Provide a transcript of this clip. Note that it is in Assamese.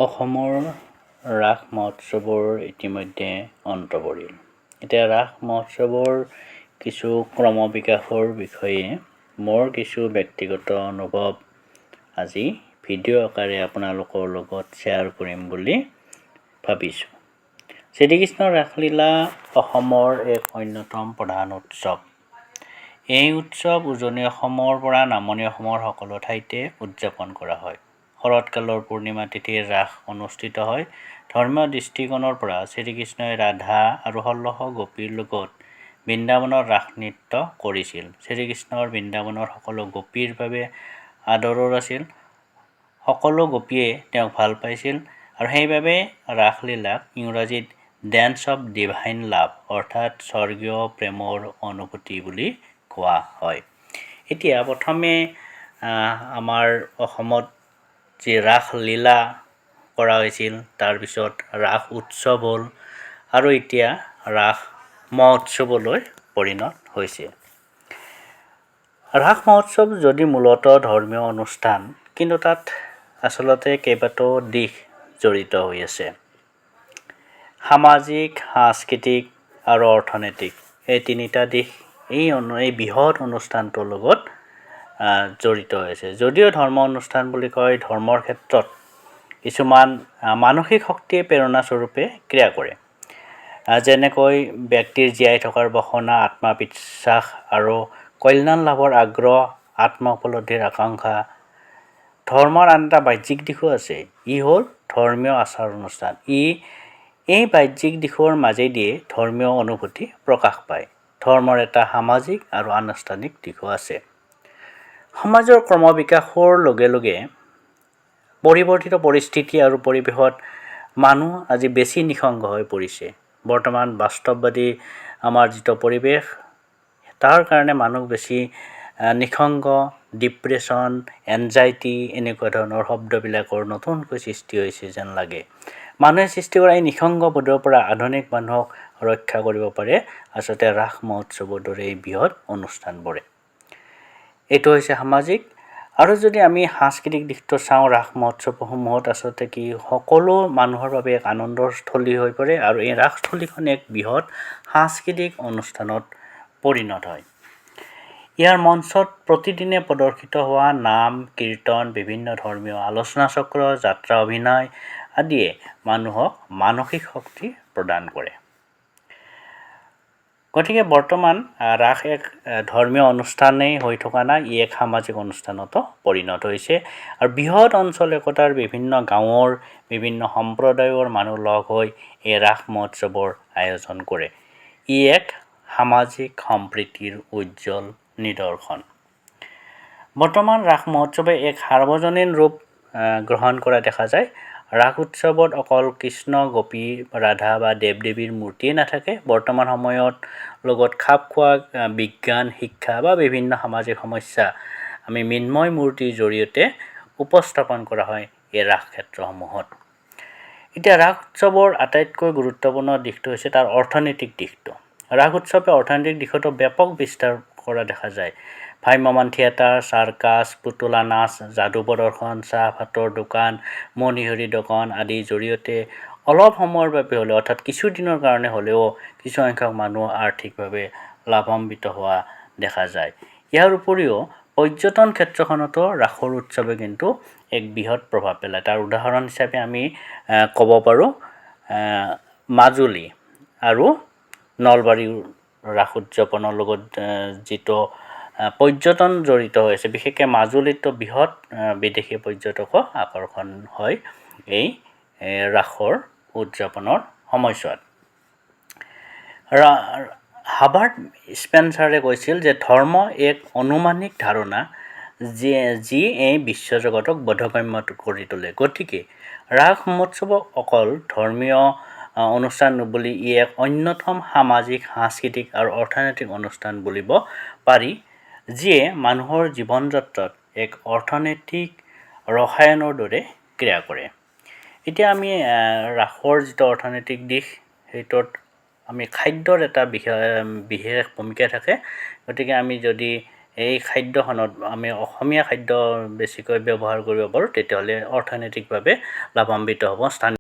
অসমৰ ৰাস মহোৎসৱৰ ইতিমধ্যে অন্ত পৰিল। এতিয়া ৰাস মহোৎসৱৰ কিছু ক্ৰমবিকাশৰ বিষয়ে মোৰ কিছু ব্যক্তিগত অনুভৱ আজি ভিডিঅ' আকাৰে আপোনালোকৰ লগত শ্বেয়াৰ কৰিম বুলি ভাবিছোঁ। শ্ৰীকৃষ্ণৰ ৰাসলীলা অসমৰ এক অন্যতম প্ৰধান উৎসৱ। এই উৎসৱ উজনি অসমৰ পৰা নামনি অসমৰ সকলো ঠাইতে উদযাপন কৰা হয়। শৰৎকালৰ পূৰ্ণিমা তিথিৰ ৰাস অনুষ্ঠিত হয়। ধৰ্মীয় দৃষ্টিকোণৰ পৰা শ্ৰীকৃষ্ণই ৰাধা আৰু ১৬০০ গোপীৰ লগত বৃন্দাবনত ৰাস নৃত্য কৰিছিল। শ্ৰীকৃষ্ণৰ বৃন্দাবনৰ সকলো গোপীৰ বাবে আদৰৰ আছিল। সকলো গোপীয়ে তেওঁক ভাল পাইছিল আৰু সেইবাবে ৰাসলীলাক ইংৰাজীত ডেন্স অৱ ডিভাইন লাভ অৰ্থাৎ স্বৰ্গীয় প্ৰেমৰ অনুভূতি বুলি কোৱা হয়। এতিয়া প্ৰথমে আমাৰ অসমত যি ৰাসলীলা কৰা হৈছিল, তাৰপিছত ৰাস উৎসৱ হ'ল আৰু এতিয়া ৰাস মহোৎসৱলৈ পৰিণত হৈছে। ৰাস মহোৎসৱ যদি মূলতঃ ধৰ্মীয় অনুষ্ঠান, কিন্তু তাত আচলতে কেইবাটাও দিশ জড়িত হৈ আছে। সামাজিক, সাংস্কৃতিক আৰু অৰ্থনৈতিক এই তিনিটা দিশ এই বৃহৎ অনুষ্ঠানটোৰ লগত জড়িত হৈ আছে। যদিও ধৰ্ম অনুষ্ঠান বুলি কয়, ধৰ্মৰ ক্ষেত্ৰত কিছুমান মানসিক শক্তিয়ে প্ৰেৰণাস্বৰূপে ক্ৰিয়া কৰে। যেনেকৈ ব্যক্তিৰ জীয়াই থকাৰ বাসনা, আত্মবিশ্বাস আৰু কল্যাণ লাভৰ আগ্ৰহ, আত্ম উপলব্ধিৰ আকাংক্ষা। ধৰ্মৰ আন এটা বাহ্যিক দিশো আছে, ই হ'ল ধৰ্মীয় আচাৰ অনুষ্ঠান। এই বাহ্যিক দিশৰ মাজেদিয়ে ধৰ্মীয় অনুভূতি প্ৰকাশ পায়। ধৰ্মৰ এটা সামাজিক আৰু আনুষ্ঠানিক দিশো আছে। সমাজৰ ক্ৰমবিকাশৰ লগে লগে পৰিৱৰ্তিত পৰিস্থিতি আৰু পৰিৱেশত মানুহ আজি বেছি নিঃসংগ হৈ পৰিছে। বৰ্তমান বাস্তৱবাদী আমাৰ যিটো পৰিৱেশ, তাৰ কাৰণে মানুহ বেছি নিঃসংগ, ডিপ্ৰেশ্যন, এনজাইটি এনেকুৱা ধৰণৰ শব্দবিলাকৰ নতুনকৈ সৃষ্টি হৈছে যেন লাগে। মানুহে সৃষ্টি কৰা এই নিঃসংগ বোধৰ পৰা আধুনিক মানুহক ৰক্ষা কৰিব পাৰে আচলতে ৰাস মহোৎসৱৰ দৰে এই বৃহৎ অনুষ্ঠানবোৰে। এইটো হৈছে সামাজিক। আৰু যদি আমি সাংস্কৃতিক দিশটো চাওঁ, ৰাস মহোৎসৱসমূহত আচলতে কি সকলো মানুহৰ বাবে এক আনন্দৰ স্থলী হৈ পৰে আৰু এই ৰাসস্থলীখন এক বৃহৎ সাংস্কৃতিক অনুষ্ঠানত পৰিণত হয়। ইয়াৰ মঞ্চত প্ৰতিদিনে প্ৰদৰ্শিত হোৱা নাম, কীৰ্তন, বিভিন্ন ধৰ্মীয় আলোচনাচক্ৰ, যাত্ৰা, অভিনয় আদিয়ে মানুহক মানসিক শক্তি প্ৰদান কৰে। গতিকে বৰ্তমান ৰাস এক ধৰ্মীয় অনুষ্ঠানেই হৈ থকা নাই, ই এক সামাজিক অনুষ্ঠানতো পৰিণত হৈছে। আৰু বৃহৎ অঞ্চল একতাৰ বিভিন্ন গাঁৱৰ বিভিন্ন সম্প্ৰদায়ৰ মানুহ লগ হৈ এই ৰাস মহোৎসৱৰ আয়োজন কৰে। ই এক সামাজিক সম্প্ৰীতিৰ উজ্জ্বল নিদৰ্শন। বৰ্তমান ৰাস মহোৎসৱে এক সাৰ্বজনীন ৰূপ গ্ৰহণ কৰা দেখা যায়। ৰাস উৎসৱত অকল কৃষ্ণ, গোপী, ৰাধা বা দেৱ-দেৱীৰ মূৰ্তিয়ে নাথাকে। বৰ্তমান সময়ত লগত খাপ খোৱা বিজ্ঞান, শিক্ষা বা বিভিন্ন সামাজিক সমস্যা আমি মৃন্ময় মূৰ্তিৰ জৰিয়তে উপস্থাপন কৰা হয় এই ৰাস ক্ষেত্ৰসমূহত। এতিয়া ৰাস উৎসৱৰ আটাইতকৈ গুৰুত্বপূৰ্ণ দিশটো হৈছে তাৰ অৰ্থনৈতিক দিশটো। ৰাস উৎসৱে অৰ্থনৈতিক দিশতো ব্যাপক বিস্তাৰ কৰা দেখা যায়। ভ্ৰাম্যমাণ থিয়েটাৰ, চাৰ্কাছ, পুতলা নাচ, যাদু প্ৰদৰ্শন, চাহপাতৰ দোকান, মণিহাৰী দোকান আদিৰ জৰিয়তে অলপ সময়ৰ বাবে হ'লেও অৰ্থাৎ কিছুদিনৰ কাৰণে হ'লেও কিছুসংখ্যক মানুহ আৰ্থিকভাৱে লাভান্বিত হোৱা দেখা যায়। ইয়াৰ উপৰিও পৰ্যটন ক্ষেত্ৰখনতো ৰাসৰ উৎসৱে কিন্তু এক বৃহৎ প্ৰভাৱ পেলায়। তাৰ উদাহৰণ হিচাপে আমি ক'ব পাৰোঁ মাজুলী আৰু নলবাৰীৰ ৰাস উদযাপনৰ লগত যিটো পৰ্যটন জড়িত হৈ আছে, বিশেষকৈ মাজুলীতো বৃহৎ বিদেশী পৰ্যটকো আকৰ্ষণ হয় এই ৰাসৰ উদযাপনৰ সময়ছোৱাত। হাৰ্বাৰ্ট স্পেন্সাৰে কৈছিল যে ধৰ্ম এক অনুমানিক ধাৰণা যি এই বিশ্বজগতক বোধগম্য কৰি তোলে। গতিকে ৰাস মহোৎসৱক অকল ধৰ্মীয় অনুষ্ঠান বুলি ই এক অন্যতম সামাজিক, সাংস্কৃতিক আৰু অৰ্থনৈতিক অনুষ্ঠান বুলিব পাৰি, যিয়ে মানুহৰ জীৱন যাত্ৰাত এক অৰ্থনৈতিক ৰসায়নৰ দৰে ক্ৰিয়া কৰে। এতিয়া আমি ৰাসৰ যিটো অৰ্থনৈতিক দিশ, সেইটোত আমি খাদ্যৰ এটা বিশেষ ভূমিকা থাকে। গতিকে আমি যদি এই খাদ্যখনত আমি অসমীয়া খাদ্য বেছিকৈ ব্যৱহাৰ কৰিব পাৰোঁ তেতিয়াহ'লে অৰ্থনৈতিকভাৱে লাভান্বিত হ'ব স্থানীয়